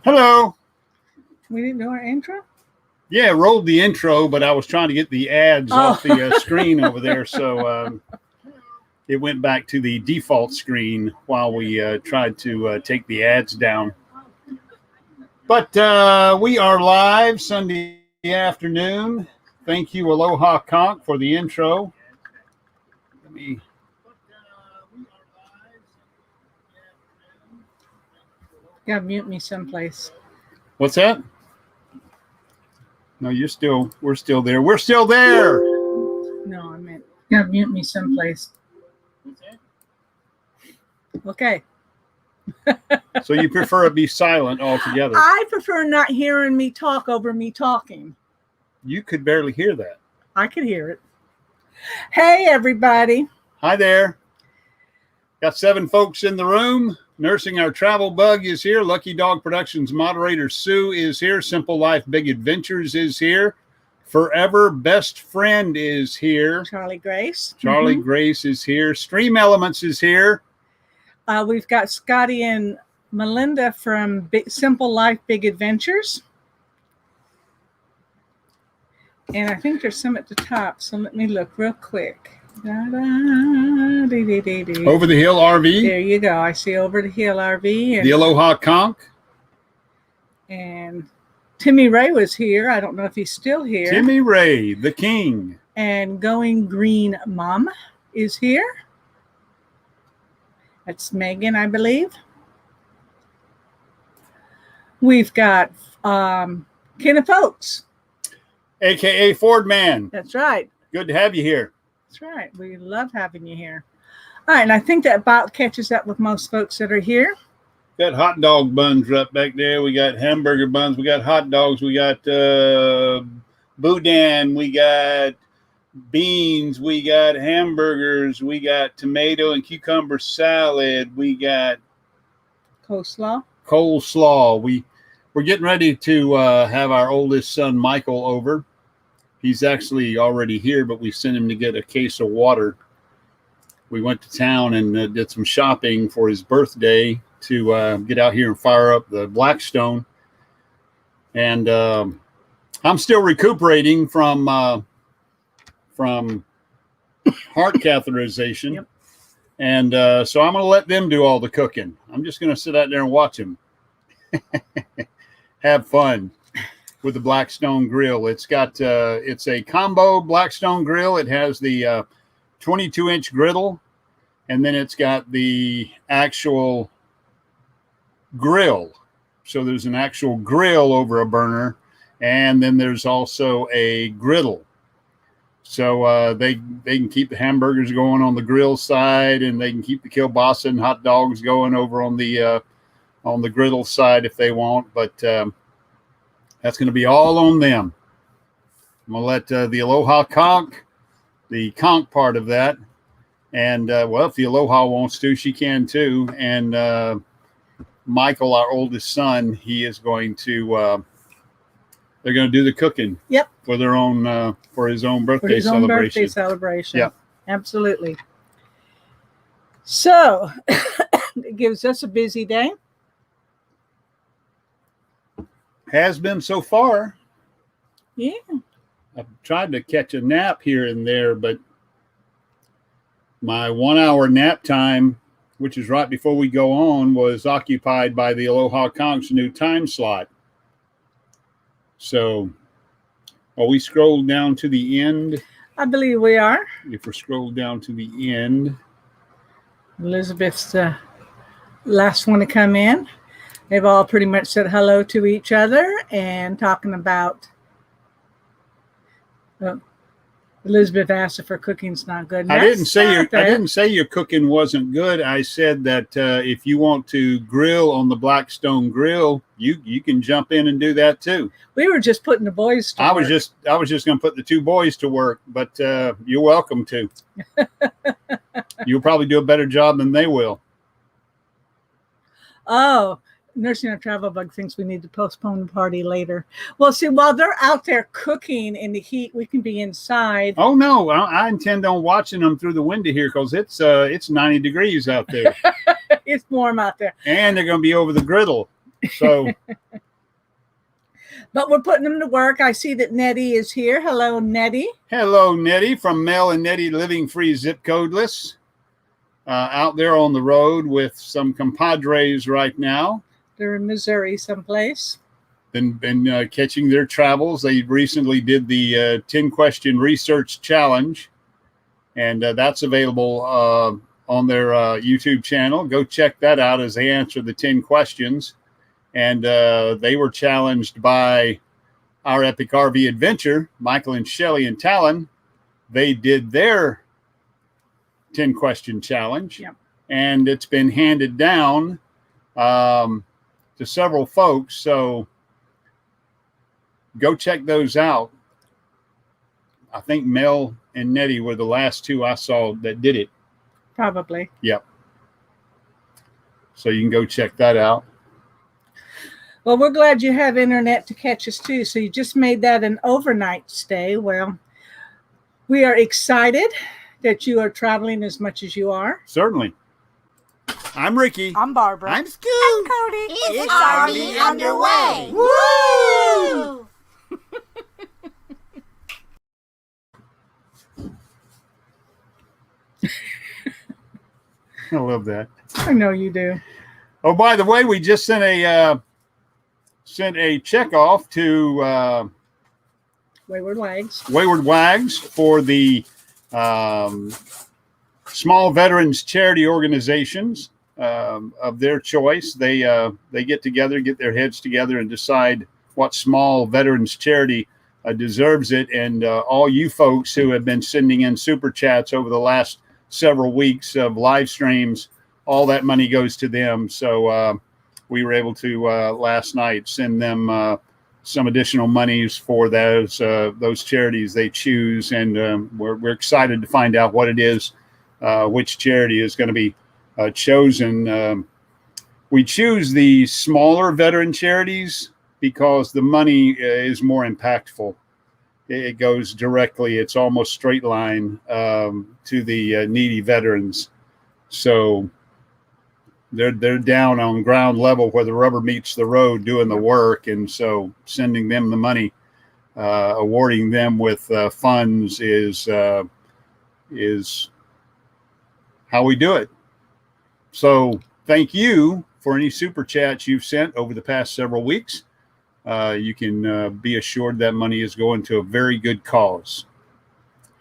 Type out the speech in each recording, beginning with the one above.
Hello. We didn't do our intro? Yeah, rolled the intro, but I was trying to get the ads off the screen over there. So it went back to the default screen while we tried to take the ads down. But we are live Sunday afternoon. Thank you, Aloha Conch, for the intro. Let me... You gotta mute me someplace. What's that? No, we're still there. We're still there. No, I meant you gotta mute me someplace. Okay. So you prefer to be silent altogether? I prefer not hearing me talk over me talking. You could barely hear that. I could hear it. Hey, everybody. Hi there. Got 7 folks in the room. Nursing our travel bug is here. Lucky Dog Productions moderator Sue is here. Simple Life Big Adventures is here. Forever Best Friend is here. Charlie Grace. Charlie Grace is here. Stream Elements is here. We've got Scotty and Melinda from Simple Life Big Adventures. And I think there's some at the top, so let me look real quick. Over the Hill RV. There you go. I see Over the Hill RV. And the Aloha Conch. And Timmy Ray was here. I don't know if he's still here. Timmy Ray, the king. And Going Green Mom is here. That's Megan, I believe. We've got Kenneth Oakes. A.K.A. Ford Man. That's right. Good to have you here. That's right. We love having you here. All right, and I think that about catches up with most folks that are here. Got hot dog buns right back there. We got hamburger buns. We got hot dogs. We got boudin. We got beans. We got hamburgers. We got tomato and cucumber salad. We got coleslaw. We're getting ready to have our oldest son, Michael, over. He's actually already here, but we sent him to get a case of water. We went to town and did some shopping for his birthday to get out here and fire up the Blackstone. And I'm still recuperating from heart catheterization. Yep. And so I'm going to let them do all the cooking. I'm just going to sit out there and watch them. Have fun with the Blackstone grill. It's got it's a combo Blackstone grill. It has the 22-inch griddle, and then it's got the actual grill. So there's an actual grill over a burner, and then there's also a griddle. So they can keep the hamburgers going on the grill side, and they can keep the kielbasa and hot dogs going over on the griddle side if they want. But that's going to be all on them. I'm going to let the Aloha Conch, the Conch part of that. And, well, if the Aloha wants to, she can too. And Michael, our oldest son, he is going to, they're going to do the cooking. Yep. For their own, for his own birthday for his celebration. Own birthday celebration. Yeah. Absolutely. So it gives us a busy day. Has been so far. Yeah. I've tried to catch a nap here and there, but my 1-hour nap time, which is right before we go on, was occupied by the Aloha Conch's new time slot. So, are we scrolled down to the end? I believe we are. If we're scrolled down to the end. Elizabeth's the last one to come in. They've all pretty much said hello to each other and talking about. Elizabeth asked if her cooking's not good. I didn't say your cooking wasn't good. I said that if you want to grill on the Blackstone grill, you can jump in and do that too. We were just putting the boys to work. I was just going to put the 2 boys to work, but you're welcome to. You'll probably do a better job than they will. Oh. Nursing our travel bug thinks we need to postpone the party later. Well, see, while they're out there cooking in the heat, we can be inside. Oh no, I intend on watching them through the window here because it's 90 degrees out there. It's warm out there, and they're going to be over the griddle. So, But we're putting them to work. I see that Nettie is here. Hello, Nettie. hello, Nettie from Mel and Nettie Living Free Zip Codeless. Out there on the road with some compadres right now. They're in Missouri someplace. Been catching their travels. They recently did the 10-question research challenge, and that's available on their YouTube channel. Go check that out as they answer the 10 questions. And they were challenged by our Epic RV Adventure, Michael and Shelley and Talon. They did their 10-question challenge, Yep. and it's been handed down to several folks. So go check those out. I think Mel and Nettie were the last two I saw that did it. Probably. Yep. So you can go check that out. Well, we're glad you have internet to catch us too. So you just made that an overnight stay. Well, we are excited that you are traveling as much as you are. Certainly. I'm Ricky. I'm Barbara. I'm Scoot. I'm Cody. It's RV underway. Woo! I love that. I know you do. Oh, by the way, we just sent a check off to Wayward Waggs. Wayward Waggs for the small veterans charity organizations of their choice. They get together, get their heads together, and decide what small veterans charity deserves it. And all you folks who have been sending in super chats over the last several weeks of live streams, all that money goes to them. So we were able to last night send them some additional monies for those charities they choose, and we're excited to find out what it is, which charity is going to be chosen. We choose the smaller veteran charities because the money is more impactful. It goes directly, it's almost straight line to the needy veterans. So they're down on ground level where the rubber meets the road doing the work. And so sending them the money, awarding them with funds is how we do it. So thank you for any super chats you've sent over the past several weeks. You can be assured that money is going to a very good cause.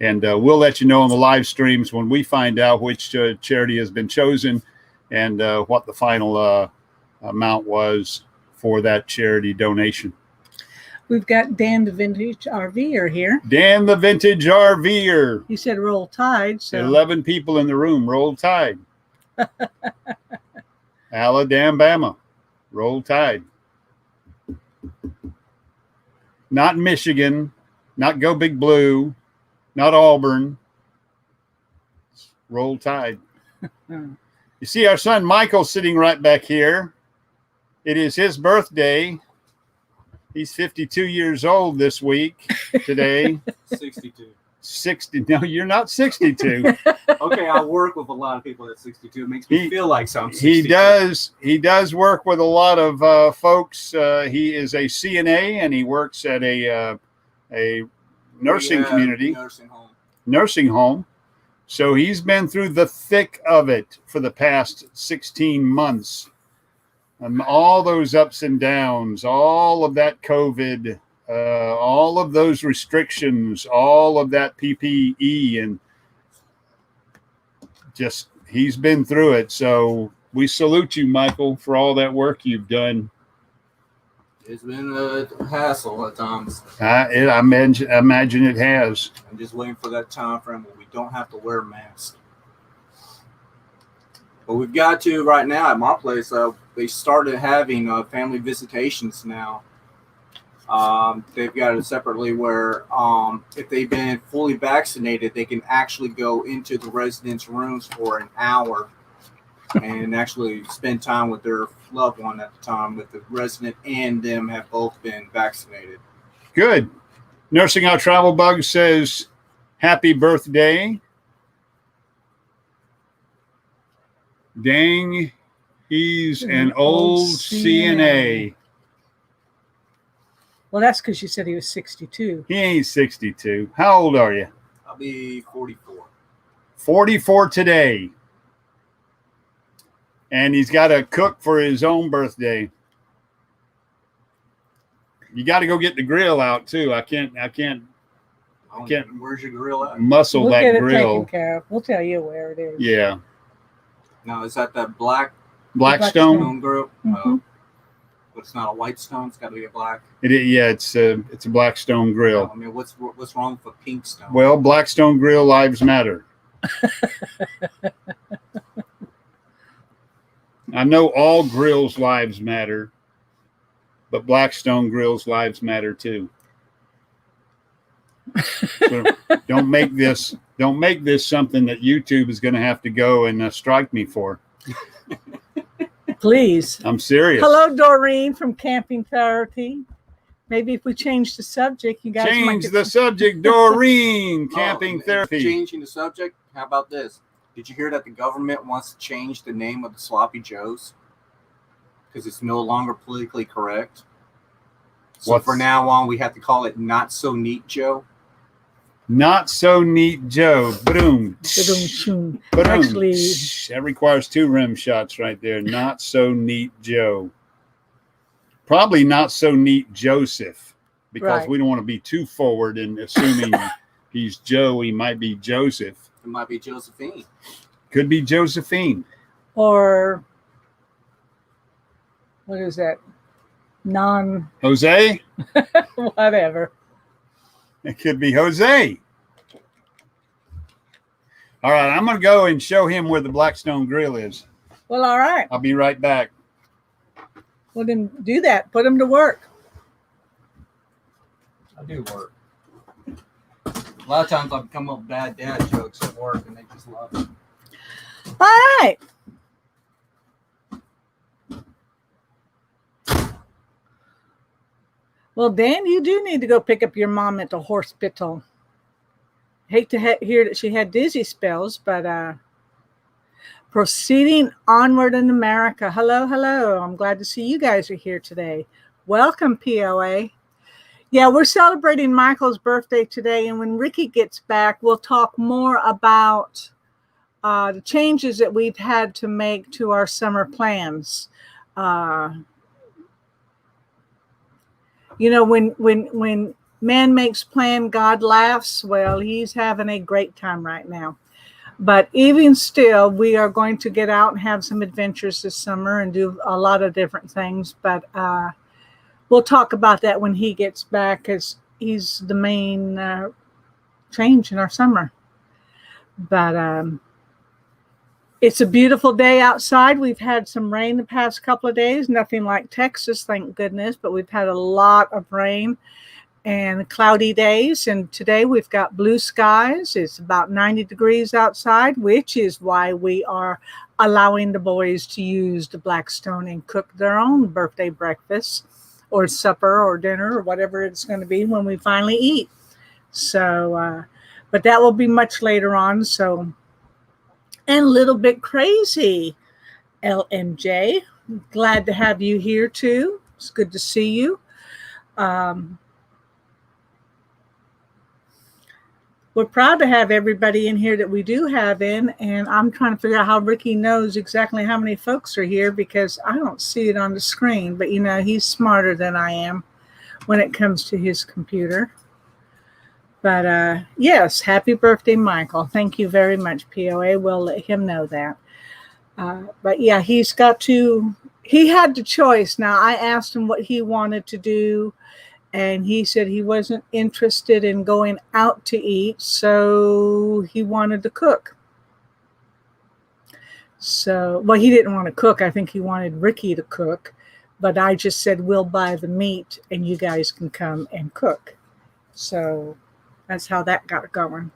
And we'll let you know on the live streams when we find out which charity has been chosen and what the final amount was for that charity donation. We've got Dan the Vintage RVer here. Dan the Vintage RVer. He said roll tide. So 11 people in the room. Roll Tide. Alabama. Roll Tide. Not Michigan, not Go Big Blue, not Auburn. Roll Tide. You see our son Michael sitting right back here. It is his birthday. He's 52 years old this week, today. 62. 60. No, you're not 62. Okay, I work with a lot of people at 62. It makes me feel like I'm 62. He does work with a lot of folks. He is a CNA, and he works at a nursing community. Nursing home. So he's been through the thick of it for the past 16 months. All those ups and downs, all of that COVID, all of those restrictions, all of that PPE, and just he's been through it. So we salute you, Michael, for all that work you've done. It's been a hassle at times. I imagine it has. I'm just waiting for that time frame where we don't have to wear masks. But we've got to right now at my place. They started having family visitations now. They've got it separately where if they've been fully vaccinated, they can actually go into the residents' rooms for an hour and actually spend time with their loved one at the time, with the resident and them have both been vaccinated. Good. Nursing Out Travel Bug says, happy birthday. Dang, He's an old CNA. Well, that's because you said he was 62. He ain't 62. How old are you? I'll be 44. 44 today. And he's got to cook for his own birthday. You got to go get the grill out too. I can't Where's your grill at? muscle We'll that get it grill. taken care of. We'll tell you where it is. Yeah. Now, is that Blackstone Blackstone. grill? Mhm. But it's not a white stone. It's got to be a black. It's a Blackstone grill. I mean, what's wrong with a pink stone? Well, Blackstone grill lives matter. I know all grills lives matter, but Blackstone grills lives matter too. So don't make this something that YouTube is going to have to go and strike me for. Please. I'm serious. Hello, Doreen from Camping Therapy. Maybe if we change the subject, you guys might Change get the subject, Doreen. Camping and therapy. Changing the subject. How about this? Did you hear that the government wants to change the name of the Sloppy Joes because it's no longer politically correct? So for now on, we have to call it Not So Neat Joe. Not So Neat Joe. Boom. Ba-dum-chum. Boom. Actually, That requires 2 rim shots right there. Not So Neat Joe. Probably Not So Neat Joseph, because Right. we don't want to be too forward in assuming he's Joe. He might be Joseph. It might be Josephine. Could be Josephine. or what is that? Jose? Whatever. It could be Jose. All right, I'm going to go and show him where the Blackstone Grill is. Well, all right. I'll be right back. Well, then do that. Put him to work. I do work. A lot of times I've come up with bad dad jokes at work and they just love it. All right. Well, Dan, you do need to go pick up your mom at the hospital. Hate to hear that she had dizzy spells, but proceeding onward in America. Hello, hello. I'm glad to see you guys are here today. Welcome, POA. Yeah, we're celebrating Michael's birthday today, and when Ricky gets back, we'll talk more about the changes that we've had to make to our summer plans. You know, when man makes plan, God laughs. Well, he's having a great time right now. But even still, we are going to get out and have some adventures this summer and do a lot of different things. But we'll talk about that when he gets back, because he's the main change in our summer. But it's a beautiful day outside. We've had some rain the past couple of days. Nothing like Texas, thank goodness. But we've had a lot of rain and cloudy days. And today we've got blue skies. It's about 90 degrees outside, which is why we are allowing the boys to use the Blackstone and cook their own birthday breakfast or supper or dinner or whatever it's going to be when we finally eat. So, but that will be much later on. So, and a little bit crazy, LMJ. Glad to have you here too. It's good to see you. We're proud to have everybody in here that we do have in, and I'm trying to figure out how Ricky knows exactly how many folks are here because I don't see it on the screen, but you know, he's smarter than I am when it comes to his computer. But yes, happy birthday, Michael. Thank you very much, POA. We'll let him know that. But yeah, he had the choice. Now, I asked him what he wanted to do, and he said he wasn't interested in going out to eat, so he wanted to cook. So, well, he didn't want to cook. I think he wanted Ricky to cook, but I just said, we'll buy the meat and you guys can come and cook. So that's how that got going.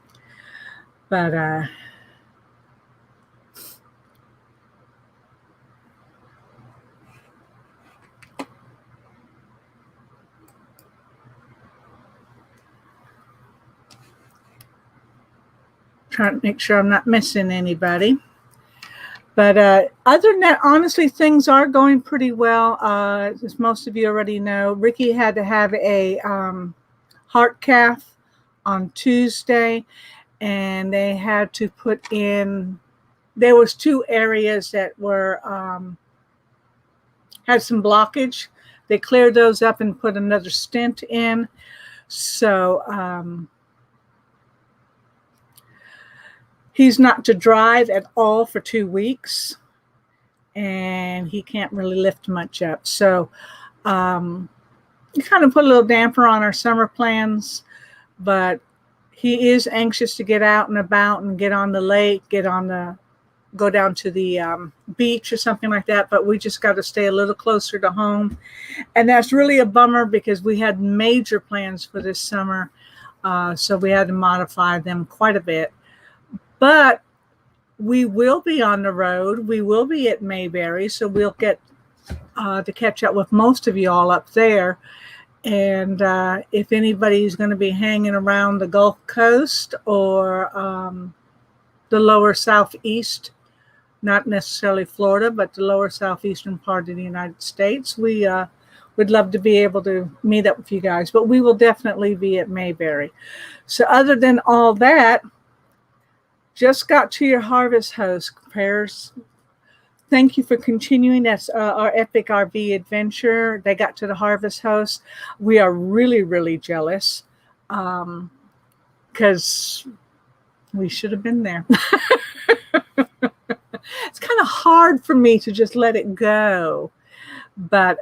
But trying to make sure I'm not missing anybody. But other than that, honestly, things are going pretty well. As most of you already know, Ricky had to have a heart cath on Tuesday, and they had to put in, there was 2 areas that were had some blockage. They cleared those up and put another stent in. So he's not to drive at all for 2 weeks, and he can't really lift much up. So we kind of put a little damper on our summer plans, but he is anxious to get out and about and get on the lake, go down to the beach or something like that. But we just got to stay a little closer to home. And that's really a bummer because we had major plans for this summer. So we had to modify them quite a bit. But we will be on the road. We will be at Mayberry. So we'll get to catch up with most of you all up there. And if anybody's going to be hanging around the Gulf Coast or the lower southeast, not necessarily Florida, but the lower southeastern part of the United States, we would love to be able to meet up with you guys. But we will definitely be at Mayberry. So other than all that, just got to your harvest host prayers. Thank you for continuing. That's our epic RV adventure. They got to the harvest host. We are really, really jealous because we should have been there. It's kind of hard for me to just let it go. But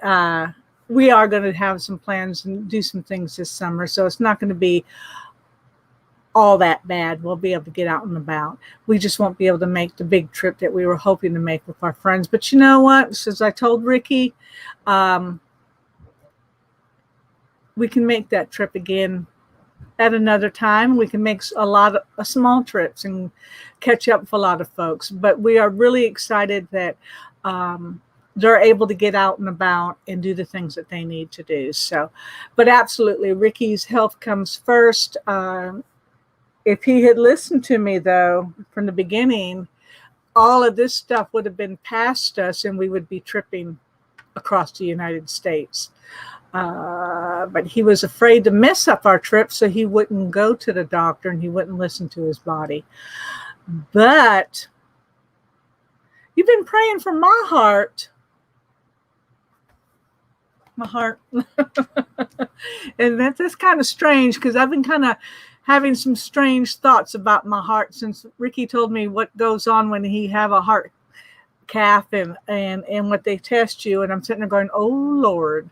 we are going to have some plans and do some things this summer. So it's not going to be all that bad. We'll be able to get out and about. We just won't be able to make the big trip that we were hoping to make with our friends. But you know what? Since I told Ricky, we can make that trip again at another time. We can make a lot of small trips and catch up with a lot of folks. But we are really excited that they're able to get out and about and do the things that they need to do. So, but absolutely, Ricky's health comes first. If he had listened to me, though, from the beginning, all of this stuff would have been past us and we would be tripping across the United States. But he was afraid to mess up our trip, so he wouldn't go to the doctor and he wouldn't listen to his body. But you've been praying for my heart. My heart. And that's kind of strange because I've been kind of having some strange thoughts about my heart since Ricky told me what goes on when he have a heart cath and what they test you. And I'm sitting there going, oh, Lord,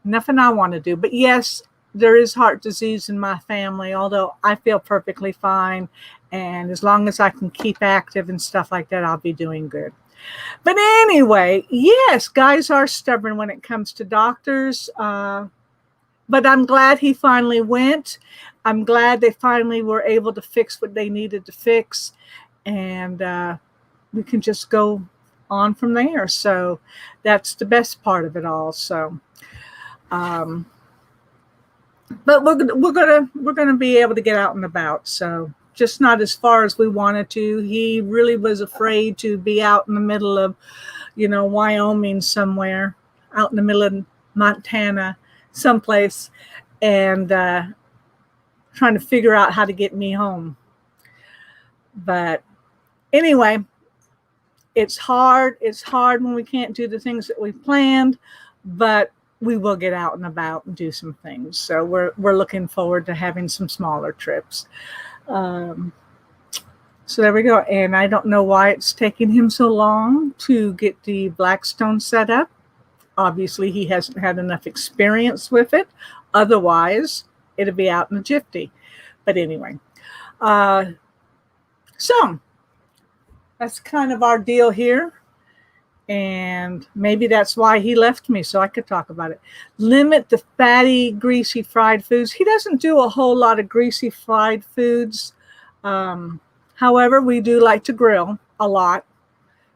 nothing I want to do. But yes, there is heart disease in my family, although I feel perfectly fine. And as long as I can keep active and stuff like that, I'll be doing good. But anyway, yes, guys are stubborn when it comes to doctors. But I'm glad he finally went. I'm glad they finally were able to fix what they needed to fix. And we can just go on from there. So that's the best part of it all. So, but we're gonna be able to get out and about. So just not as far as we wanted to. He really was afraid to be out in the middle of, Wyoming somewhere, out in the middle of Montana, someplace, and trying to figure out how to get me home. But anyway, it's hard. It's hard when we can't do the things that we planned, but we will get out and about and do some things. So we're looking forward to having some smaller trips. So there we go. And I don't know why it's taking him so long to get the Blackstone set up. Obviously, he hasn't had enough experience with it. Otherwise, it'll be out in a jiffy. But anyway, so that's kind of our deal here. And maybe that's why he left me, so I could talk about it. Limit the fatty, greasy fried foods. He doesn't do a whole lot of greasy fried foods. However, we do like to grill a lot.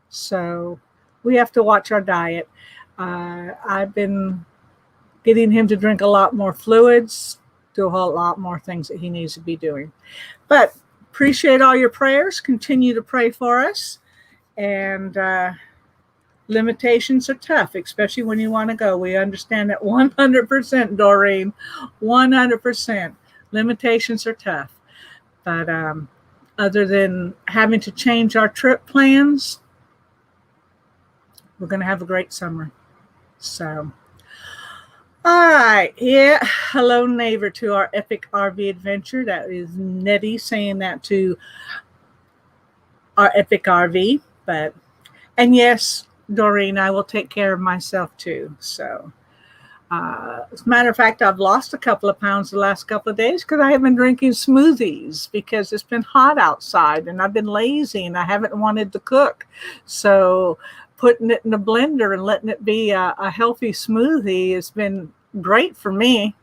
So we have to watch our diet. I've been getting him to drink a lot more fluids, do a whole lot more things that he needs to be doing. But appreciate all your prayers. Continue to pray for us. And limitations are tough, especially when you want to go. We understand that 100%, Doreen. 100%. Limitations are tough. But other than having to change our trip plans, we're going to have a great summer. So, all right. Yeah. Hello, neighbor, to our epic RV adventure. That is Nettie saying that to our epic RV. And yes, Doreen, I will take care of myself too. So, as a matter of fact, I've lost a couple of pounds the last couple of days because I have been drinking smoothies because it's been hot outside and I've been lazy and I haven't wanted to cook. So putting it in a blender and letting it be a healthy smoothie has been great for me.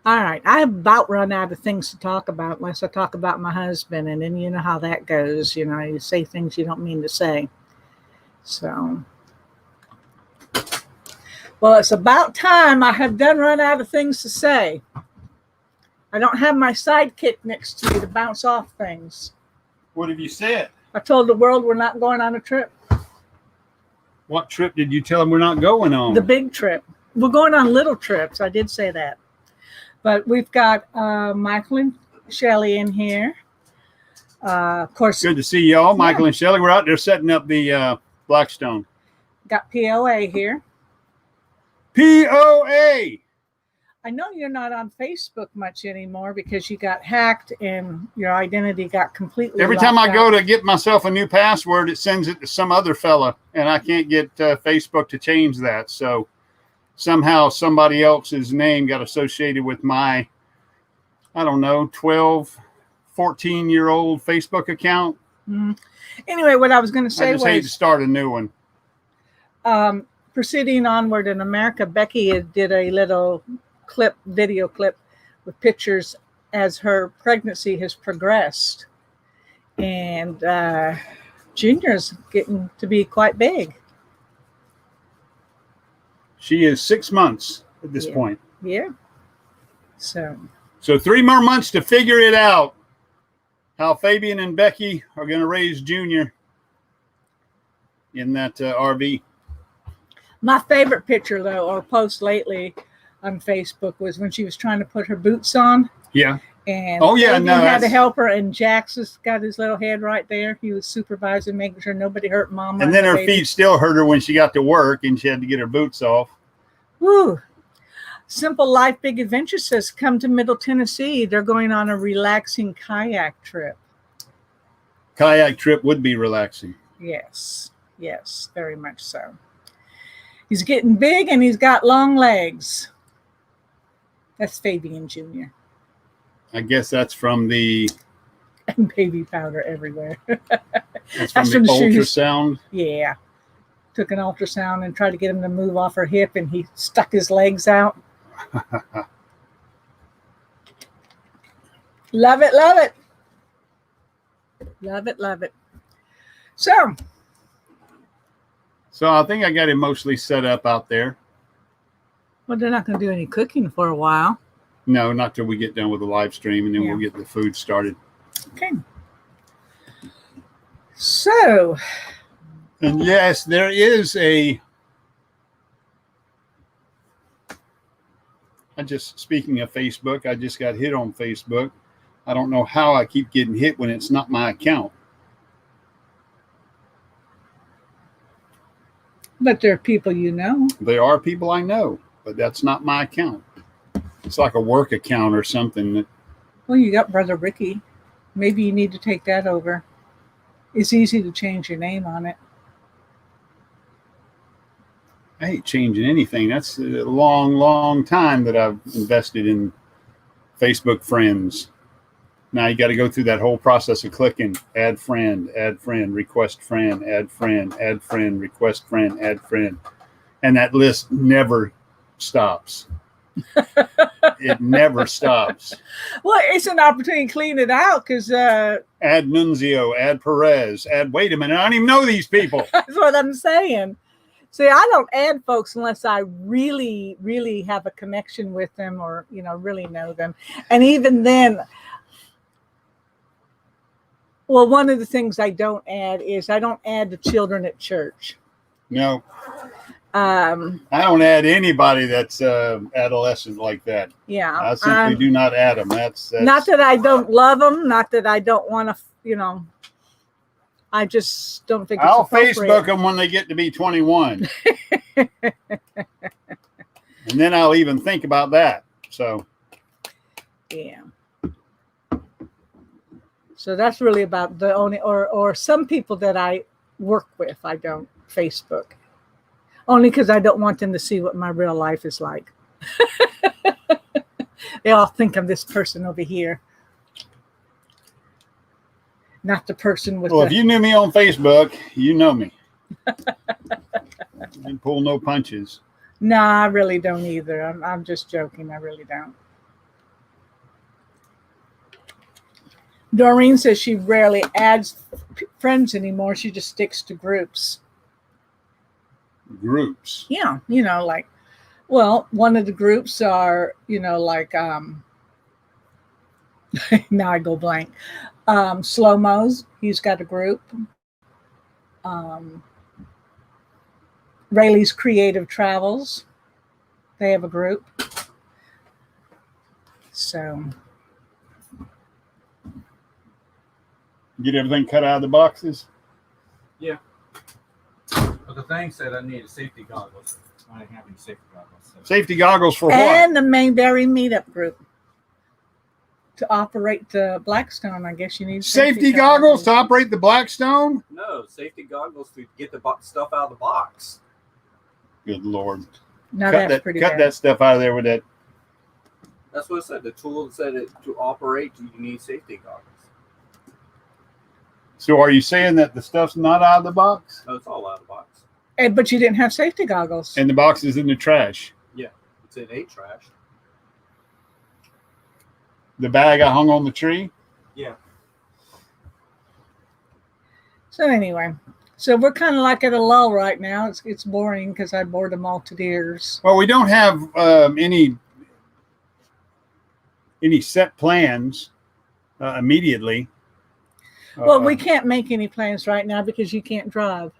All right, I about run out of things to talk about unless I talk about my husband, and then you know how that goes. You know, you say things you don't mean to say. So, well, it's about time. I have done run out of things to say. I don't have my sidekick next to me to bounce off things. What have you said? I told the world we're not going on a trip. What trip did you tell them we're not going on? The big trip. We're going on little trips. I did say that. But we've got Michael and Shelly in here. Of course. Good to see y'all, Michael and Shelly. We're out there setting up the Blackstone. Got POA here. POA! I know you're not on Facebook much anymore because you got hacked and your identity got completely Every time I locked go out. to get myself a new password, it sends it to some other fella, and I can't get Facebook to change that. So somehow somebody else's name got associated with my, I don't know, 12, 14-year-old Facebook account. Mm-hmm. Anyway, what I was going to say I just hate to start a new one. Proceeding onward in America, Becky did a little video clip with pictures as her pregnancy has progressed. And Junior's getting to be quite big. She is 6 months at this point. Yeah. So 3 more months to figure it out. How Fabian and Becky are going to raise Junior in that RV. my favorite picture, though, or post lately on Facebook was when she was trying to put her boots on. Yeah. And Fabian had to help her, and Jax has got his little head right there. He was supervising, making sure nobody hurt Mama. And then her feet still hurt her when she got to work, and she had to get her boots off. Woo. Simple Life Big Adventure says, come to Middle Tennessee. They're going on a relaxing kayak trip. Kayak trip would be relaxing. Yes. Yes, very much so. He's getting big, and he's got long legs. That's Fabian Jr. I guess that's from the... And baby powder everywhere. That's from the ultrasound? Yeah. Took an ultrasound and tried to get him to move off her hip, and he stuck his legs out. Love it, love it. Love it, love it. So I think I got him mostly set up out there. Well, they're not going to do any cooking for a while. No, not till we get done with the live stream, and then we'll get the food started. Okay. So. And yes, there is a... Speaking of Facebook, I just got hit on Facebook. I don't know how I keep getting hit when it's not my account. But there are people you know. There are people I know, but that's not my account. It's like a work account or something. Well, you got Brother Ricky. Maybe you need to take that over. It's easy to change your name on it. I hate changing anything. That's a long, long time that I've invested in Facebook friends. Now you got to go through that whole process of clicking add friend, request friend, add friend, request friend, add friend. And that list never stops. It never stops. Well, it's an opportunity to clean it out because add Nunzio, add Perez, add, wait a minute, I don't even know these people. That's what I'm saying. See, I don't add folks unless I really, really have a connection with them or, really know them. And even then, well, one of the things I don't add is I don't add the children at church. No. I don't add anybody that's adolescent like that. Yeah. I simply do not add them. That's not that I don't love them, not that I don't want to, I just don't think it's I'll appropriate. Facebook them when they get to be 21. And then I'll even think about that. So. Yeah. So that's really about the only, or some people that I work with, I don't Facebook. Only because I don't want them to see what my real life is like. They all think I'm this person over here. Not the person with if you knew me on Facebook, you know me. You pull no punches. No, I really don't either. I'm just joking. I really don't. Doreen says she rarely adds friends anymore. She just sticks to groups. Groups? Yeah. One of the groups are, now I go blank. Slow-Mo's, he's got a group. Rayleigh's Creative Travels, they have a group. So. Get everything cut out of the boxes? Yeah. But the thing said I needed safety goggles. I didn't have any safety goggles. So. Safety goggles for what? And the Mayberry meetup group. To operate the Blackstone, I guess you need safety goggles to operate the Blackstone? No, safety goggles to get the stuff out of the box. Good Lord. No, cut that stuff out of there with that. That's what it said. The tool said to operate, you need safety goggles. So are you saying that the stuff's not out of the box? No, it's all out of the box. But you didn't have safety goggles. And the box is in the trash? Yeah, it's in a trash. The bag I hung on the tree? Yeah. So anyway, so we're kind of like at a lull right now. It's boring because I bored them all to tears. Well, we don't have any set plans immediately. Well, we can't make any plans right now because you can't drive.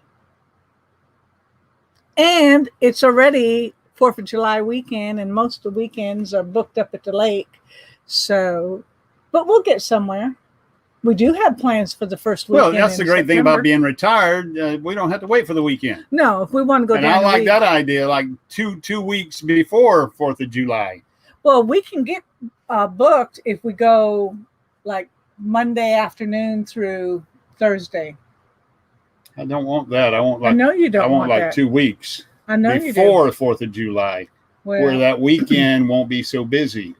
And it's already 4th of July weekend, and most of the weekends are booked up at the lake. So, but we'll get somewhere. We do have plans for the first weekend. Well, that's the great thing about being retired. We don't have to wait for the weekend. No, if we want to go and down. And I like that idea, like two weeks before 4th of July. Well, we can get booked if we go like Monday afternoon through Thursday. I don't want that. I want like. I know you don't. I want like that. 2 weeks. I know you do. Before 4th of July, where that weekend won't be so busy.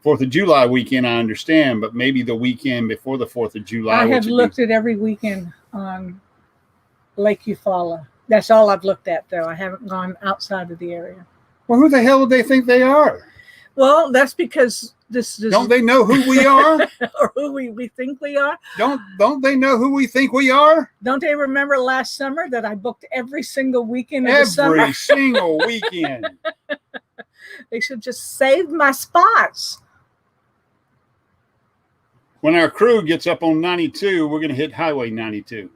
4th of July weekend, I understand, but maybe the weekend before the 4th of July. I have looked at every weekend on Lake Eufaula. That's all I've looked at, though. I haven't gone outside of the area. Well, who the hell do they think they are? Well, that's because this don't they know who we are? Or who we think we are? Don't they know who we think we are? Don't they remember last summer that I booked every single weekend of the summer? Every single weekend. They should just save my spots. When our crew gets up on 92, we're going to hit Highway 92.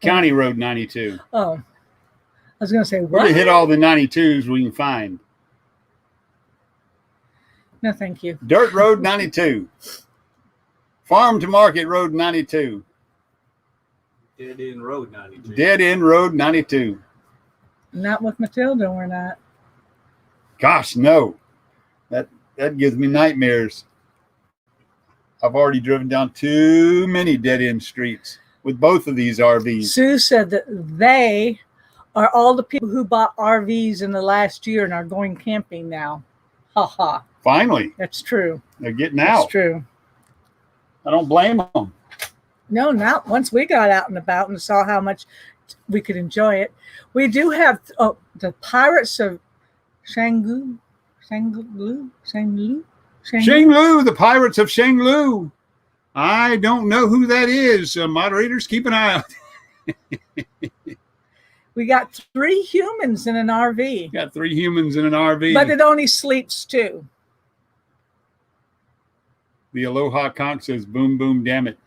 County Road 92. Oh, I was going to say, we're what? going to hit all the 92s we can find. No, thank you. Dirt Road 92. Farm to Market Road 92. Dead End Road 92. Dead End Road 92. Not with Matilda, we're not. Gosh, no. That gives me nightmares. I've already driven down too many dead-end streets with both of these RVs. Sue said that they are all the people who bought RVs in the last year and are going camping now. Ha ha. Finally. That's true. They're getting out. That's true. I don't blame them. No, not once we got out and about and saw how much we could enjoy it. We do have the Pirates of Shanglu, Shanglu, the Pirates of Shanglu. I don't know who that is. Moderators, keep an eye out. We got 3 humans in an RV, Got 3 humans in an RV. but it only sleeps 2. The Aloha conch says, boom, boom, damn it.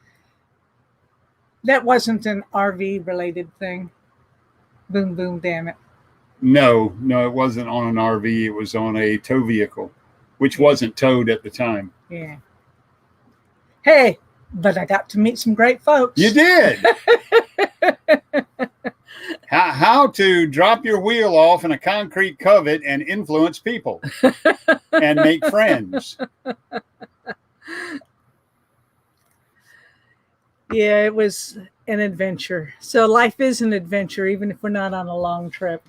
That wasn't an RV related thing. Boom, boom, damn it. No, it wasn't on an RV. It was on a tow vehicle, which wasn't towed at the time. Yeah. Hey, but I got to meet some great folks. You did. How to drop your wheel off in a concrete covert and influence people and make friends. Yeah, it was an adventure. So life is an adventure, even if we're not on a long trip.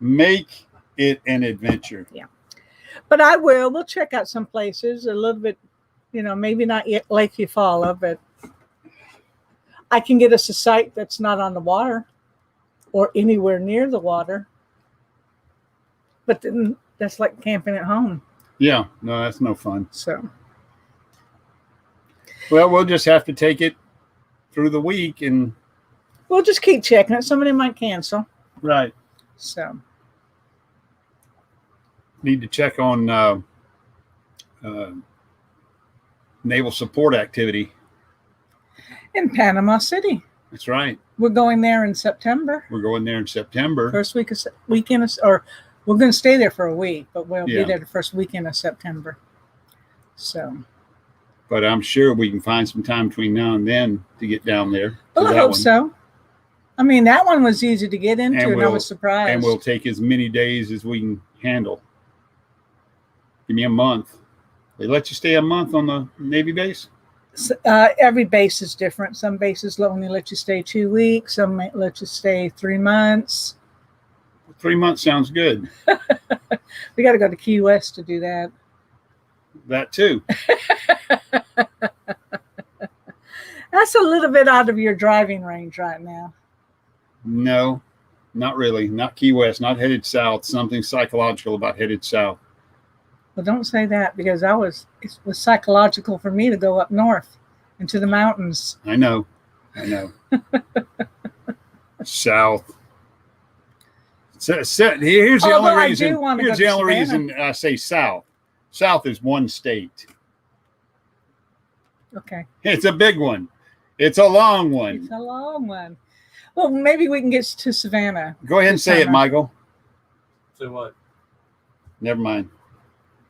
Make it an adventure. Yeah. But we'll check out some places a little bit, maybe not yet Lake Eufaula, but I can get us a site that's not on the water or anywhere near the water. But then that's like camping at home. Yeah, no, that's no fun. So, well, we'll just have to take it through the week and we'll just keep checking it. Somebody might cancel. right. So, Need to check on naval support activity. in Panama City, That's right. we're going there in September. We're going there in September. First weekend, or we're going to stay there for a week, but we'll Yeah. be there the first weekend of September. So, But I'm sure we can find some time between now and then to get down there. to well, I that hope one. so. I mean, that one was easy to get into, and I was surprised. And we'll take as many days as we can handle. Give me a month. They let you stay a month on the Navy base? Every base is different. Some bases only let you stay 2 weeks. Some might let you stay 3 months. 3 months sounds good. We got to go to Key West to do that. That too. That's a little bit out of your driving range right now. No, not really. Not Key West. Not headed south. Something psychological about headed south. Well, don't say that, because it was psychological for me to go up north into the mountains. I know. South. Here's the Although only I reason. do wanna Here's go the to only Savannah. reason I say south. South is one state. Okay. It's a big one. It's a long one. It's a long one. Well, maybe we can get to Savannah. Go ahead and say it, summer. Michael. So what? Never mind.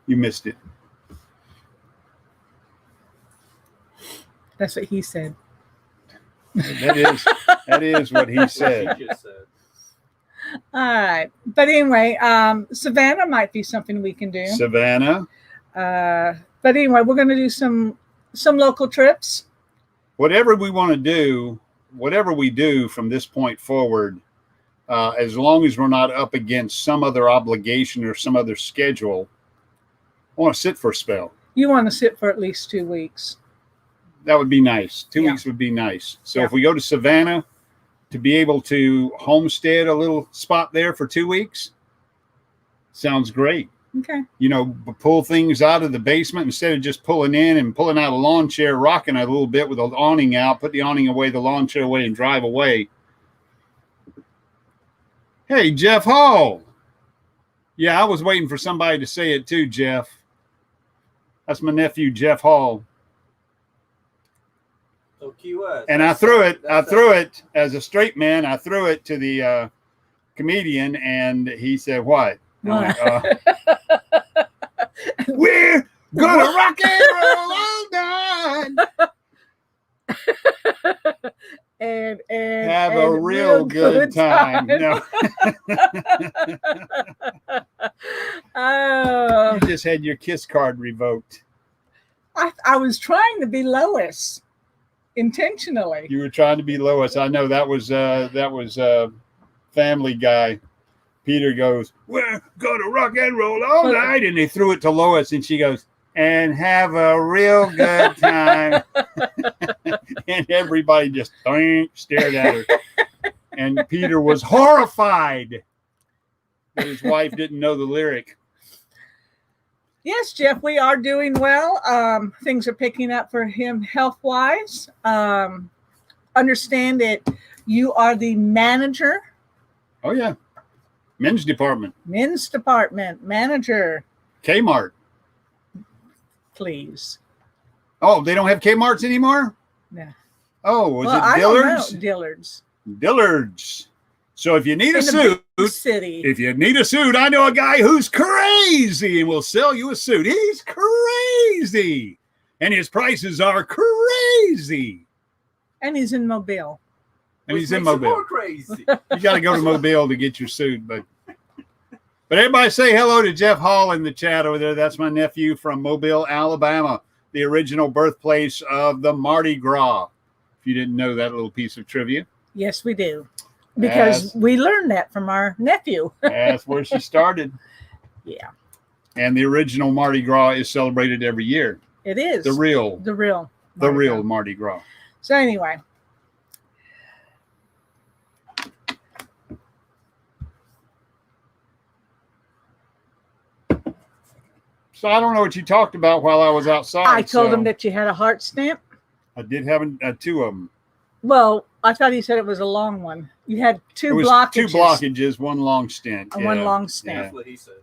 You missed it. That's what he said. That is what he said. She just said. All right. But anyway, Savannah might be something we can do. Savannah. But anyway, we're going to do some local trips. Whatever we want to do, whatever we do from this point forward, as long as we're not up against some other obligation or some other schedule, I want to sit for a spell. You want to sit for at least 2 weeks. That would be nice. 2 Yeah. weeks would be nice. So Yeah. if we go to Savannah, to be able to homestead a little spot there for 2 weeks, sounds great. Okay. Pull things out of the basement instead of just pulling in and pulling out a lawn chair, rocking it a little bit with the awning out, put the awning away, the lawn chair away, and drive away. Hey, Jeff Hall. Yeah, I was waiting for somebody to say it too, Jeff. That's my nephew, Jeff Hall. So Key West. And I threw it as a straight man. I threw it to the comedian, and he said, "What?" And I went, we're gonna rock and roll all night and have a real good time. No, Oh, you just had your kiss card revoked. I was trying to be Lois intentionally. You were trying to be Lois. I know that was Family Guy. Peter goes, "We're gonna rock and roll all night," and they threw it to Lois, and she goes, "And have a real good time." And everybody just stared at her. And Peter was horrified that his wife didn't know the lyric. Yes, Jeff, we are doing well. Things are picking up for him health-wise. Understand that You are the manager. Oh, yeah. Men's department. Men's department manager. Kmart. Please. Oh, they don't have Kmarts anymore? No. Oh, was Well, it I don't Dillard's? know. Dillard's. Dillard's. So if you need a In the suit, big city. if you need a suit, I know a guy who's crazy and will sell you a suit. He's crazy. And his prices are crazy. And he's in Mobile. And he's Which in makes it Mobile. more crazy. You got to go to Mobile to get your suit. But everybody say hello to Jeff Hall in the chat over there. That's my nephew from Mobile, Alabama, the original birthplace of the Mardi Gras. If you didn't know that little piece of trivia. Yes, we do. Because we learned that from our nephew. That's where she started. Yeah. And the original Mardi Gras is celebrated every year. It is. The real Mardi Gras. So anyway. So I don't know what you talked about while I was outside. I told him that you had a heart stamp. I did have two of them. Well, I thought he said it was a long one. You had two It was blockages. two blockages, one long stint. And one long stint. That's what he said.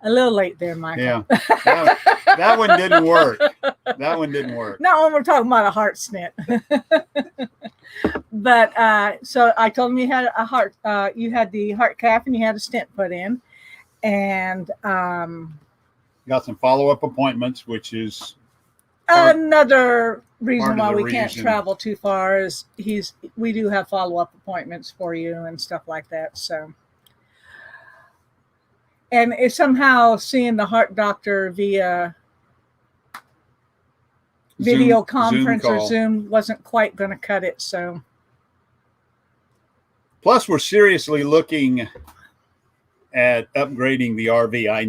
A little late there, Michael. Yeah. That one didn't work. That one didn't work. Not when we're talking about a heart stent. But so I told him you had a heart, you had the heart cath and you had a stent put in. And Got some follow-up appointments, which is another reason part of why the we can't reason. travel too far is we do have follow-up appointments for you and stuff like that. So, and if somehow seeing the heart doctor via video conference or call. Zoom wasn't quite going to cut it. So, Plus, we're seriously looking at upgrading the RV. I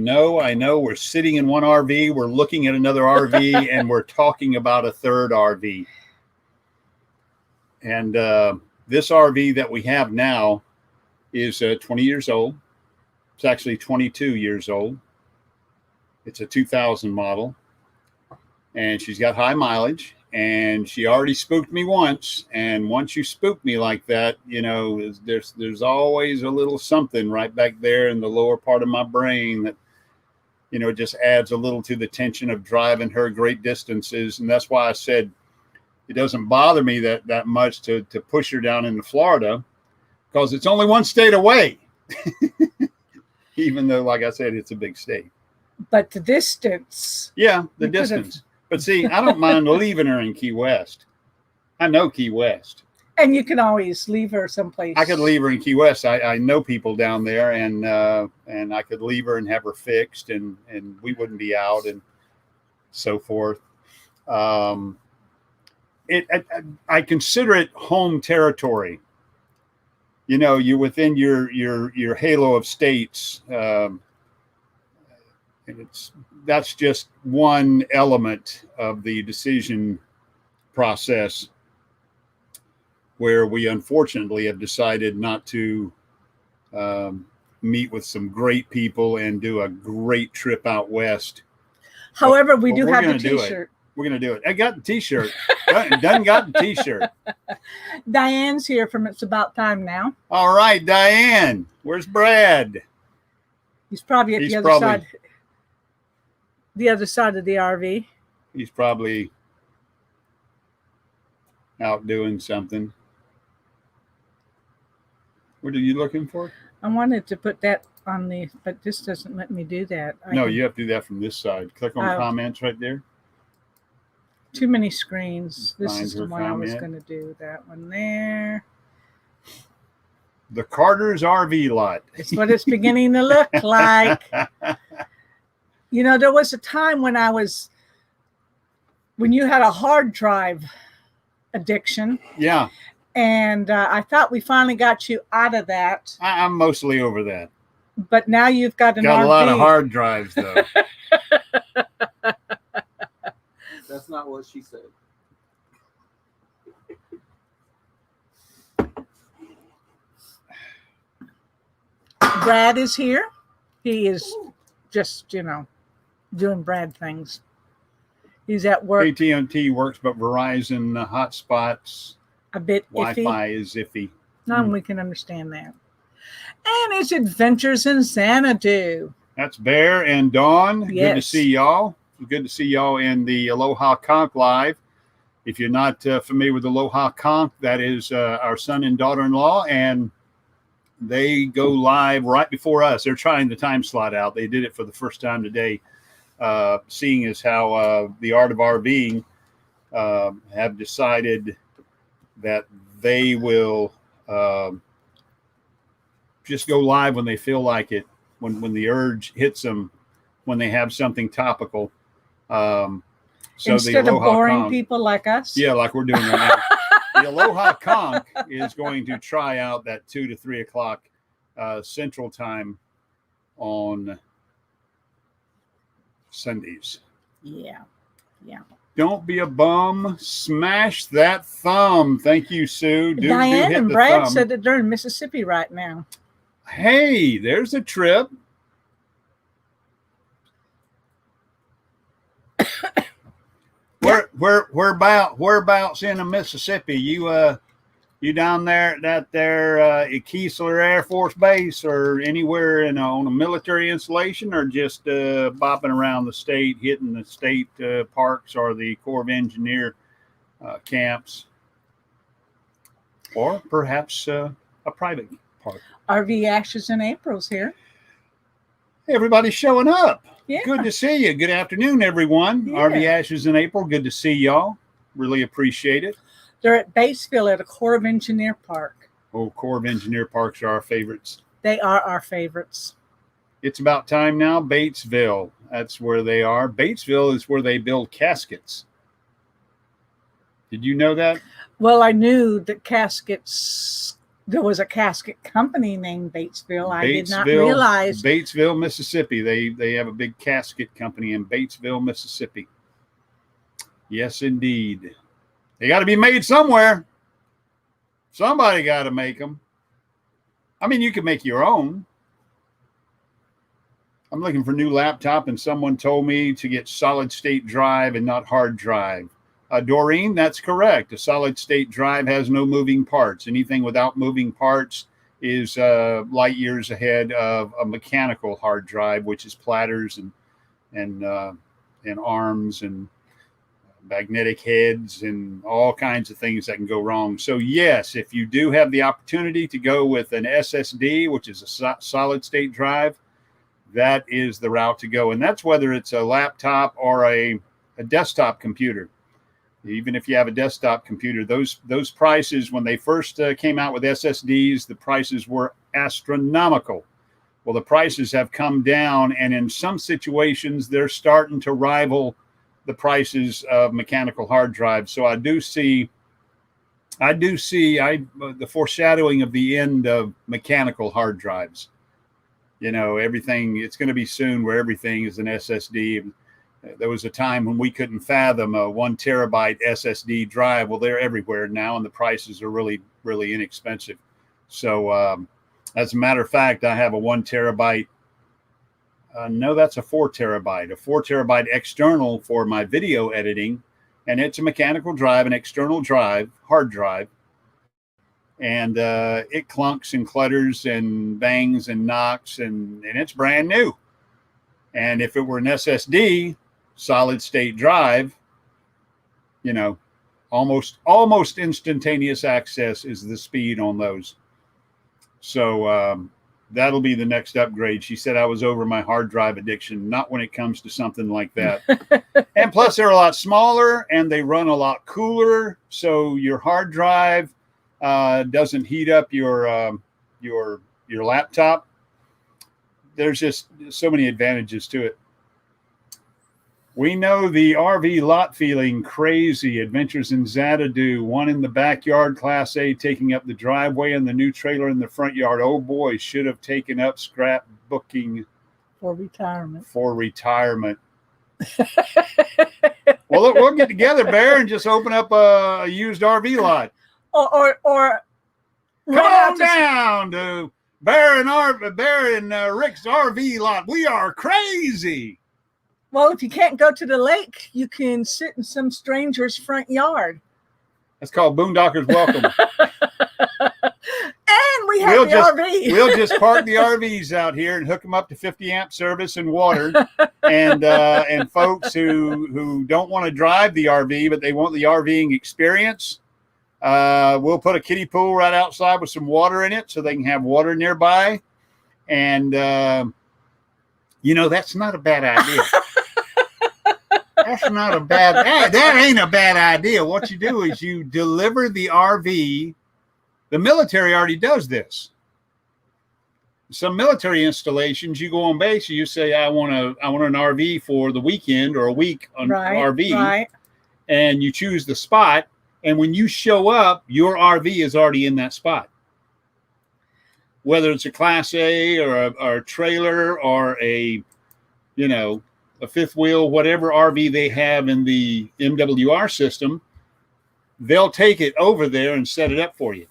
know we're sitting in one RV, we're looking at another RV, and we're talking about a third RV. And this RV that we have now is 20 years old. It's actually 22 years old. It's a 2000 model. And she's got high mileage. And she already spooked me once. And once you spook me like that, you know, there's always a little something right back there in the lower part of my brain that, you know, just adds a little to the tension of driving her great distances. And that's why I said it doesn't bother me that much to push her down into Florida, because it's only one state away. Even though, like I said, it's a big state. but the distance. Yeah, the You could've- distance. But see, I don't mind leaving her in Key West. I know Key West. And you can always leave her someplace. I could leave her in Key West. I know people down there, and I could leave her and have her fixed, and we wouldn't be out and so forth. I consider it home territory. You know, you're within your halo of states, and that's just one element of the decision process, where we unfortunately have decided not to meet with some great people and do a great trip out west. However, we But do we're have the gonna do it. T-shirt. We're going to do it. I got the T-shirt. Done got the T-shirt. Diane's here from It's About Time Now. All right, Diane. Where's Brad? He's probably at He's the other probably- side. The other side of the RV. He's probably out doing something. What are you looking for? I wanted to put that on the, but this doesn't let me do that. No, you have to do that from this side. Click on Oh. comments right there. Too many screens. This Find is the her one I was comment. going to do. That one there. The Carter's RV lot. It's what it's beginning to look like. You know, there was a time when you had a hard drive addiction, Yeah, and I thought we finally got you out of that. I'm mostly over that. But now you've got an Got RV. a lot of hard drives, though. That's not what she said. Brad is here. He is just, doing Brad things. He's at work. AT&T works, but Verizon hotspots. a bit iffy. Wi-Fi is iffy. We can understand that. And it's Adventures in Xanadu. That's Bear and Dawn. Yes. Good to see y'all. Good to see y'all in the Aloha Conch Live. If you're not familiar with Aloha Conch, that is our son and daughter-in-law, and they go live right before us. They're trying the time slot out. They did it for the first time today, seeing as how the Art of RVing have decided that they will just go live when they feel like it, when the urge hits them, when they have something topical. So instead of boring people like us. Yeah, like we're doing right now. The Aloha Conch is going to try out that 2 to 3 o'clock Central Time on Sundays. Yeah. Don't be a bum. Smash that thumb. Thank you, Sue. Diane and Brad said that they're in Mississippi right now. Hey, there's a trip. Whereabouts in the Mississippi? You down there at Keesler Air Force Base, or anywhere on a military installation, or just bopping around the state, hitting the state parks or the Corps of Engineer camps, or perhaps a private park? RV Ashes in April's here. Everybody's showing up. Yeah. Good to see you. Good afternoon, everyone. Yeah. RV Ashes in April. Good to see y'all. Really appreciate it. They're at Batesville at a Corps of Engineer Park. Oh, Corps of Engineer Parks are our favorites. They are our favorites. It's about time now. Batesville. That's where they are. Batesville is where they build caskets. Did you know that? Well, I knew that there was a casket company named Batesville. I did not realize. Batesville, Mississippi. They have a big casket company in Batesville, Mississippi. Yes, indeed. They got to be made somewhere. Somebody got to make them. I mean, you can make your own. I'm looking for a new laptop, and someone told me to get solid state drive and not hard drive. Doreen, that's correct. A solid state drive has no moving parts. Anything without moving parts is light years ahead of a mechanical hard drive, which is platters and arms and magnetic heads and all kinds of things that can go wrong. So yes, if you do have the opportunity to go with an SSD, which is a solid state drive, that is the route to go. And that's whether it's a laptop or a desktop computer. Even if you have a desktop computer, those prices, when they first came out with SSDs, the prices were astronomical. Well, the prices have come down, and in some situations, they're starting to rival the prices of mechanical hard drives. So I do see the foreshadowing of the end of mechanical hard drives. You know, everything, it's going to be soon where everything is an SSD. There was a time when we couldn't fathom a 1 terabyte SSD drive. Well, they're everywhere now, and the prices are really, really inexpensive. So as a matter of fact, I have a 1 terabyte. No, that's a 4 terabyte. A 4 terabyte external for my video editing, and it's a mechanical drive, an external drive, hard drive. And it clunks and clutters and bangs and knocks, and it's brand new. And if it were an SSD, solid state drive, you know, almost instantaneous access is the speed on those. So that'll be the next upgrade. She said I was over my hard drive addiction, not when it comes to something like that. And plus they're a lot smaller and they run a lot cooler. So your hard drive doesn't heat up your laptop. There's just so many advantages to it. We know the RV lot feeling crazy. Adventures in Xanadu, one in the backyard, Class A, taking up the driveway, and the new trailer in the front yard. Oh boy, should have taken up scrap booking for retirement. Well, we'll get together, Bear, and just open up a used RV lot. Or come on down to Bear and Rick's RV lot. We are crazy. Well, if you can't go to the lake, you can sit in some stranger's front yard. That's called Boondockers Welcome. And we have the RV. We'll just park the RVs out here and hook them up to 50 amp service and water. And folks who don't want to drive the RV, but they want the RVing experience, we'll put a kiddie pool right outside with some water in it so they can have water nearby. And, that's not a bad idea. That's not a bad, that ain't a bad idea. What you do is you deliver the RV. The military already does this. Some military installations, you go on base, you say, I want an RV for the weekend or a week on RV. Right. And you choose the spot. And when you show up, your RV is already in that spot. Whether it's a Class A or a trailer or a fifth wheel, whatever RV they have in the MWR system, they'll take it over there and set it up for you.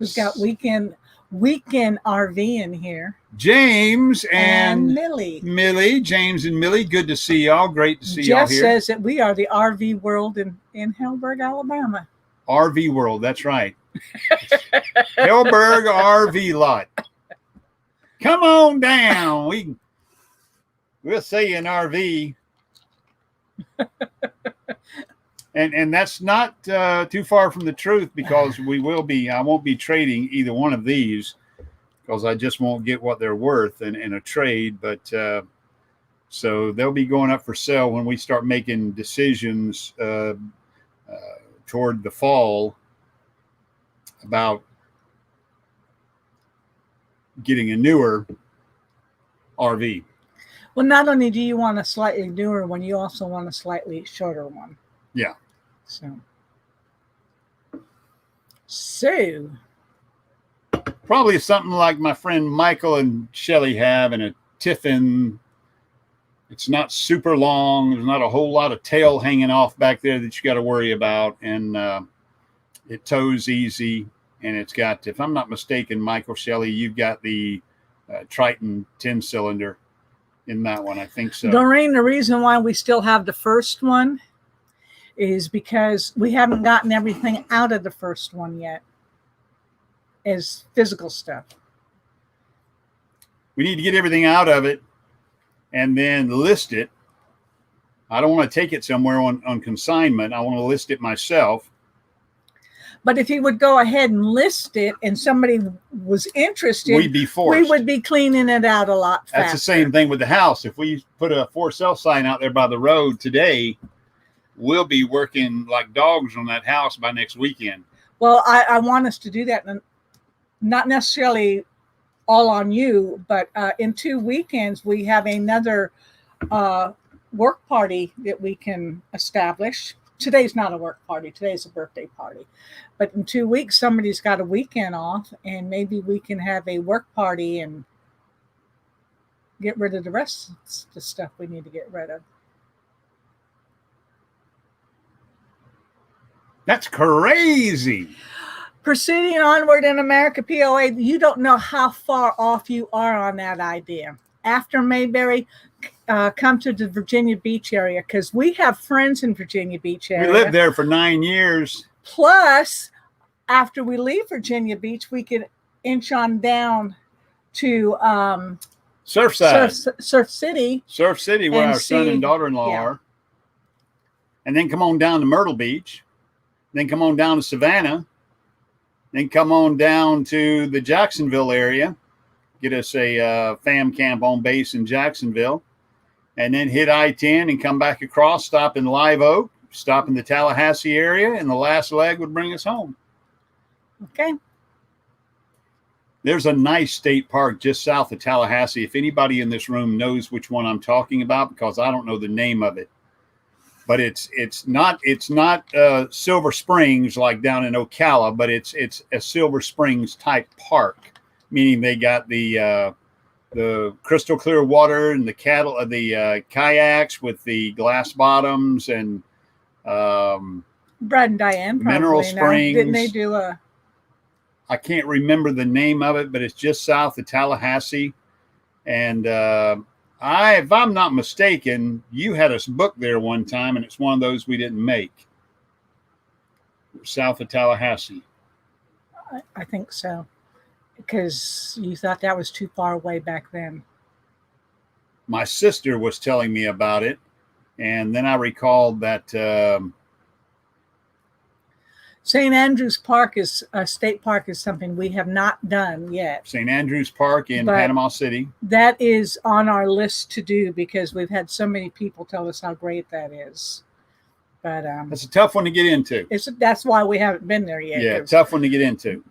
We've got weekend RV in here. James and Millie. James and Millie, good to see y'all. Great to see y'all here. Jeff says that we are the RV world in Hellberg, Alabama. RV world, that's right. Hellberg RV lot. Come on down. We'll see you in RV. And that's not too far from the truth, because I won't be trading either one of these, because I just won't get what they're worth in a trade. But so they'll be going up for sale when we start making decisions toward the fall about getting a newer RV. Well, not only do you want a slightly newer one, you also want a slightly shorter one. Yeah. So probably something like my friend Michael and Shelly have, in a Tiffin. It's not super long. There's not a whole lot of tail hanging off back there that you got to worry about. And it tows easy. And it's got, if I'm not mistaken, Michael, Shelly, you've got the Triton 10-cylinder in that one. I think so. Doreen, the reason why we still have the first one is because we haven't gotten everything out of the first one yet as physical stuff. We need to get everything out of it and then list it. I don't want to take it somewhere on consignment. I want to list it myself. But if you would go ahead and list it and somebody was interested, we'd be forced. We would be cleaning it out a lot faster. That's the same thing with the house. If we put a for sale sign out there by the road today, we'll be working like dogs on that house by next weekend. Well, I want us to do that, and not necessarily all on you, but in 2 weekends, we have another work party that we can establish. Today's not a work party. Today's a birthday party. But in 2 weeks, somebody's got a weekend off, and maybe we can have a work party and get rid of the rest of the stuff we need to get rid of. That's crazy. Proceeding onward in America POA, you don't know how far off you are on that idea. After Mayberry, come to the Virginia Beach area, because we have friends in Virginia Beach area. We lived there for 9 years. Plus, after we leave Virginia Beach, we could inch on down to Surfside. Surf City. Surf City, where our son and daughter-in-law are. And then come on down to Myrtle Beach. Then come on down to Savannah. Then come on down to the Jacksonville area. Get us a fam camp on base in Jacksonville. And then hit I-10 and come back across, stop in Live Oak, stop in the Tallahassee area, and the last leg would bring us home. Okay. There's a nice state park just south of Tallahassee. If anybody in this room knows which one I'm talking about, because I don't know the name of it. But it's not Silver Springs like down in Ocala, but it's a Silver Springs type park, meaning they got the crystal clear water and the kayaks with the glass bottoms and Brad and Diane mineral springs. Didn't they do a? I can't remember the name of it, but it's just south of Tallahassee, and if I'm not mistaken, you had us booked there one time, and it's one of those we didn't make. south of Tallahassee. I think so, because you thought that was too far away back then. My sister was telling me about it, and then I recalled that St. Andrews Park is a state park is something we have not done yet. St. Andrews Park in But Panama City. that is on our list to do because we've had so many people tell us how great that is. But That's a tough one to get into. that's why we haven't been there yet. Yeah, tough one to get into.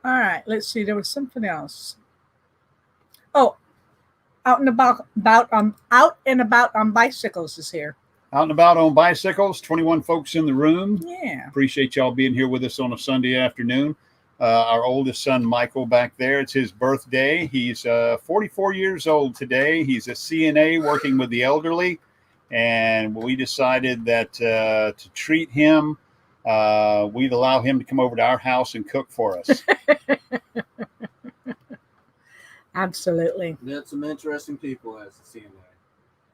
All right, let's see. There was something else. Oh, out and about on bicycles is here. Out and about on bicycles, 21 folks in the room. Yeah. Appreciate y'all being here with us on a Sunday afternoon. Our oldest son, Michael, back there, it's his birthday. He's 44 years old today. He's a CNA working with the elderly. And we decided that to treat him, we'd allow him to come over to our house and cook for us. Absolutely. Met some interesting people as a CNA.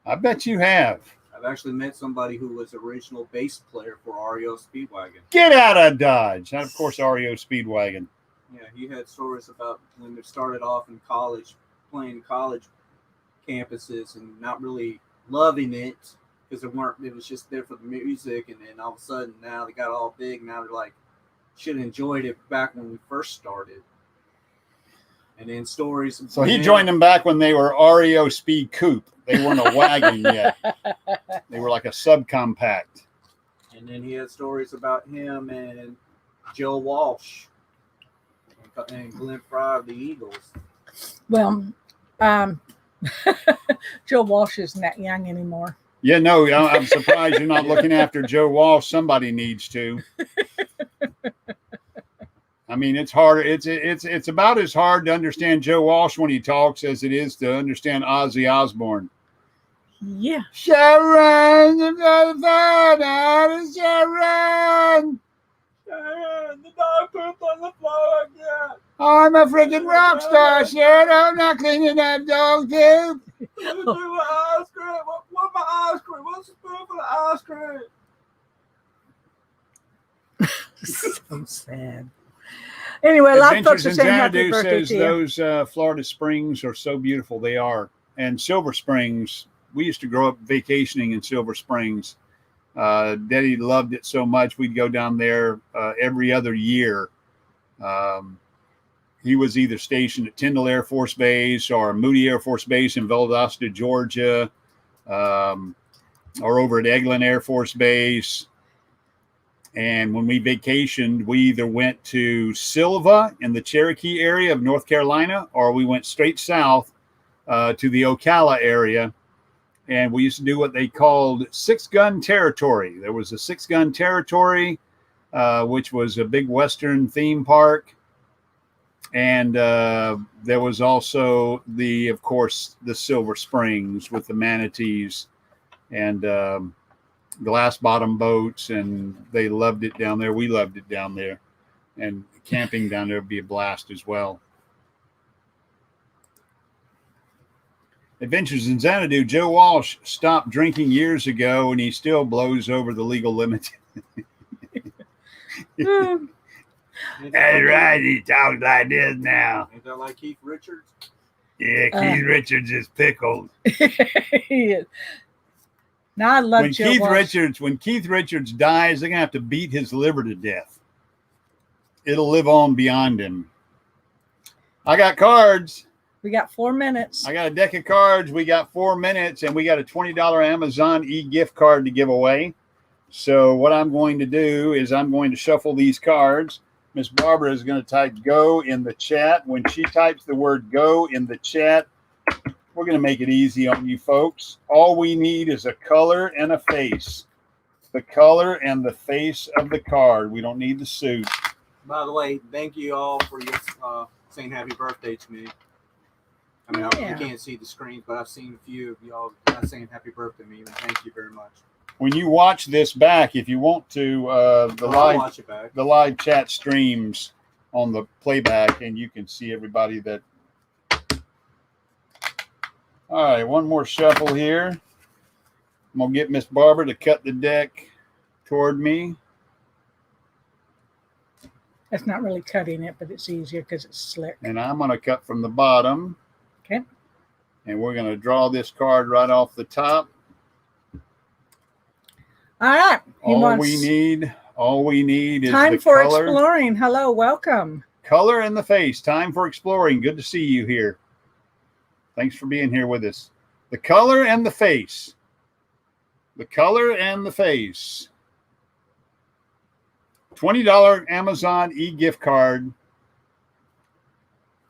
I bet you have. I've actually met somebody who was original bass player for REO Speedwagon. Get out of Dodge. And of course, REO Speedwagon. Yeah, he had stories about when they started off in college, playing college campuses and not really loving it because it was just there for the music. And then all of a sudden now they got all big. Now they're like, should have enjoyed it back when we first started. And then stories. So he joined them back when they were REO Speed Coupe. They weren't a wagon yet. They were like a subcompact. And then he had stories about him and Joe Walsh and Glenn Fry of the Eagles. Well, Joe Walsh isn't that young anymore. Yeah, no, I'm surprised you're not looking after Joe Walsh. Somebody needs to. I mean, it's hard. It's about as hard to understand Joe Walsh when he talks as it is to understand Ozzy Osbourne. Yeah. Sharon, the Sharon. The dog pooped on the floor again. I'm a freaking rock star, Sharon. I'm not cleaning that dog poop. Ice cream. What my ice cream? What's the spoon for the ice cream? So sad. Anyway, a lot of folks Adventures are in saying happy Xanadu birthday says to you. those Florida Springs are so beautiful. They are. And Silver Springs, we used to grow up vacationing in Silver Springs. Daddy loved it so much. We'd go down there every other year. He was either stationed at Tyndall Air Force Base or Moody Air Force Base in Valdosta, Georgia, or over at Eglin Air Force Base. And when we vacationed, we either went to Silva in the Cherokee area of North Carolina, or we went straight south to the Ocala area. And we used to do what they called six-gun territory. There was a six-gun territory, which was a big Western theme park. And there was also of course, the Silver Springs with the manatees and glass bottom boats, and they loved it down there. We loved it down there, and camping down there would be a blast as well. Adventures in Xanadu. Joe Walsh stopped drinking years ago, and he still blows over the legal limit. That's right. He talks like this now. Ain't that like Keith Richards? Yeah, Keith Richards is pickled. Now I love Joe Walsh. When Keith Richards dies, they're gonna have to beat his liver to death. It'll live on beyond him. I got cards. We got 4 minutes. I got a deck of cards. We got 4 minutes, and we got a $20 Amazon e-gift card to give away. So what I'm going to do is I'm going to shuffle these cards. Miss Barbara is going to type "go" in the chat. When she types the word "go" in the chat, we're going to make it easy on you folks. All we need is a color and a face. The color and the face of the card. We don't need the suit. By the way, thank you all for your saying happy birthday to me. I mean, Yeah. you can't see the screen, but I've seen a few of y'all saying happy birthday to me, and thank you very much. When you watch this back, if you want to, I'll watch it back. the live chat streams on the playback, and you can see everybody that. All right, one more shuffle here. I'm gonna get Miss Barbara to cut the deck toward me. That's not really cutting it, but it's easier because it's slick. And I'm going to cut from the bottom. Okay. And we're going to draw this card right off the top. All right. All we need is time the for color. exploring. Hello, welcome. Color in the face. Time for exploring. Good to see you here. Thanks for being here with us. The color and the face. The color and the face. $20 Amazon e-gift card.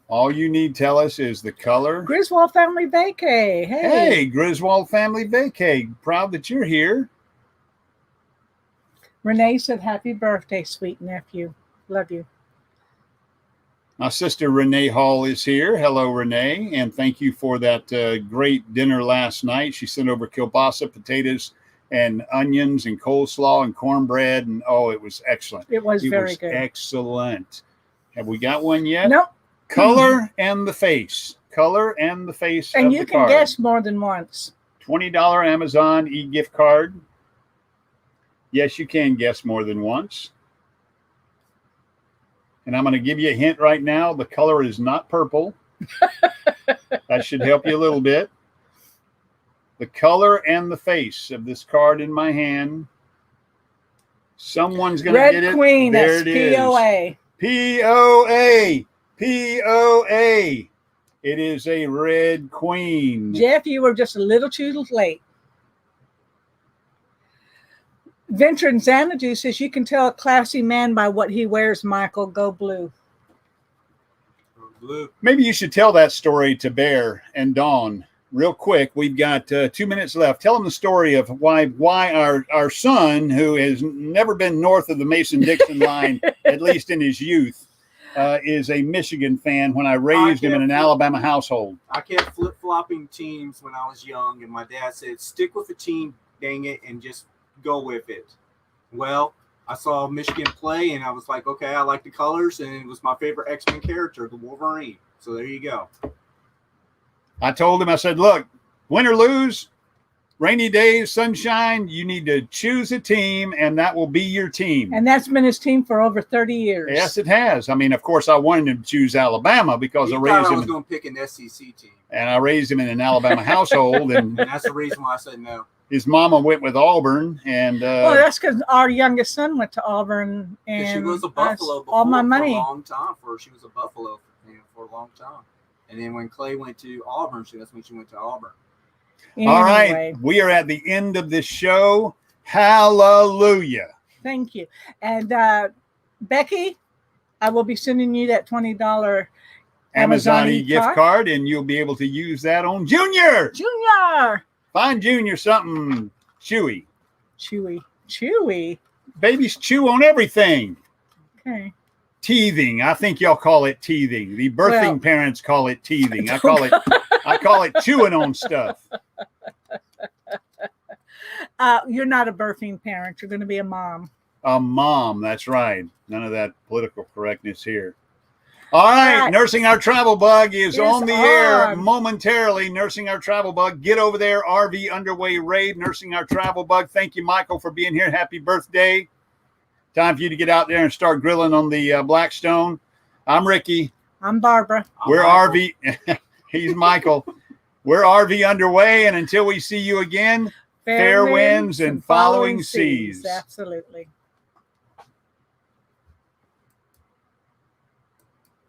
All you need tell us is the color. Griswold Family Vacay. Hey, Griswold Family Vacay. Proud that you're here. Renee said, happy birthday, sweet nephew. Love you. My sister Renee Hall is here. Hello, Renee. And thank you for that great dinner last night. She sent over kielbasa, potatoes, and onions, and coleslaw, and cornbread. And oh, it was excellent. It was very good. Excellent. Have we got one yet? Nope. Color and the face. Color and the face. And of you the can card. guess more than once. $20 Amazon e-gift card. Yes, you can guess more than once. And I'm going to give you a hint right now. The color is not purple. That should help you a little bit. The color and the face of this card in my hand. Someone's going to get it. Red Queen. There That's it is. POA. POA. POA. It is a Red Queen. Jeff, you were just a little too late. Venture and Xanadu says you can tell a classy man by what he wears, Michael. Go blue. Blue. Maybe you should tell that story to Bear and Dawn real quick. We've got 2 minutes left. Tell them the story of why our son, who has never been north of the Mason-Dixon line, at least in his youth, is a Michigan fan when I raised him in an Alabama household. I kept flip-flopping teams when I was young, and my dad said, stick with the team, dang it, and just go with it. Well, I saw Michigan play, and I was like, okay, I like the colors, and it was my favorite X-Men character, the Wolverine. So there you go. I told him, I said, look, win or lose, rainy days, sunshine, you need to choose a team, and that will be your team. And that's been his team for over 30 years. Yes, it has. I mean, of course, I wanted him to choose Alabama because I raised him. I was going to pick an SEC team. And I raised him in an Alabama household, and that's the reason why I said no. His mama went with Auburn, and well, that's because our youngest son went to Auburn, and she was a Buffalo all my money. For a long time. She was a Buffalo fan for a long time, and then when Clay went to Auburn, that's when she went to Auburn. Anyway. All right, we are at the end of this show. Hallelujah! Thank you, and Becky, I will be sending you that $20 Amazon gift card, and you'll be able to use that on Junior. Junior. Find Junior something chewy. Chewy. Babies chew on everything. Okay. Teething. I think y'all call it teething. The birthing parents call it teething. I call it chewing on stuff. You're not a birthing parent. You're going to be a mom. A mom. That's right. None of that political correctness here. All right, Nursing Our Travel Bug is on the air momentarily. Nursing Our Travel Bug. Get over there, RV Underway Raid, Nursing Our Travel Bug. Thank you, Michael, for being here. Happy birthday. Time for you to get out there and start grilling on the Blackstone. I'm Ricky. I'm Barbara. We're RV. He's Michael. We're RV Underway, and until we see you again, fair winds and following seas. Absolutely.